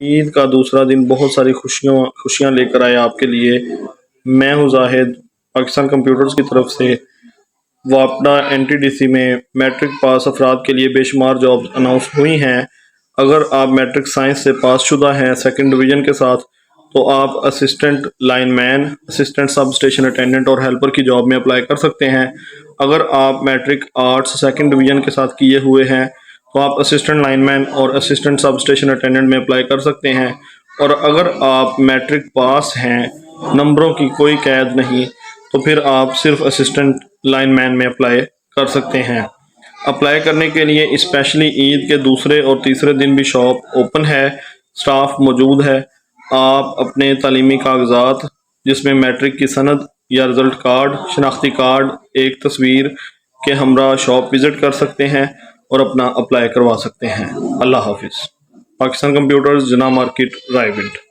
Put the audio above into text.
عید کا دوسرا دن بہت ساری خوشیاں لے کر آئے آپ کے لیے۔ میں ہوں زاہد، پاکستان کمپیوٹرز کی طرف سے۔ واپڈا این ٹی ڈی سی میں میٹرک پاس افراد کے لیے بے شمار جابز اناؤنس ہوئی ہیں۔ اگر آپ میٹرک سائنس سے پاس شدہ ہیں سیکنڈ ڈویژن کے ساتھ تو آپ اسسٹنٹ لائن مین، اسسٹنٹ سب اسٹیشن اٹینڈنٹ اور ہیلپر کی جاب میں اپلائی کر سکتے ہیں۔ اگر آپ میٹرک آرٹس سیکنڈ ڈویژن کے ساتھ کیے ہوئے ہیں تو آپ اسسٹنٹ لائن مین اور اسسٹنٹ سب اسٹیشن اٹینڈنٹ میں اپلائی کر سکتے ہیں۔ اور اگر آپ میٹرک پاس ہیں، نمبروں کی کوئی قید نہیں، تو پھر آپ صرف اسسٹنٹ لائن مین میں اپلائی کر سکتے ہیں۔ اپلائی کرنے کے لیے اسپیشلی عید کے دوسرے اور تیسرے دن بھی شاپ اوپن ہے، سٹاف موجود ہے۔ آپ اپنے تعلیمی کاغذات جس میں میٹرک کی سند یا رزلٹ کارڈ، شناختی کارڈ، ایک تصویر کے ہمراہ شاپ وزٹ کر سکتے ہیں اور اپنا اپلائی کروا سکتے ہیں۔ اللہ حافظ۔ پاکستان کمپیوٹرز، جناح مارکیٹ، رائے گنج۔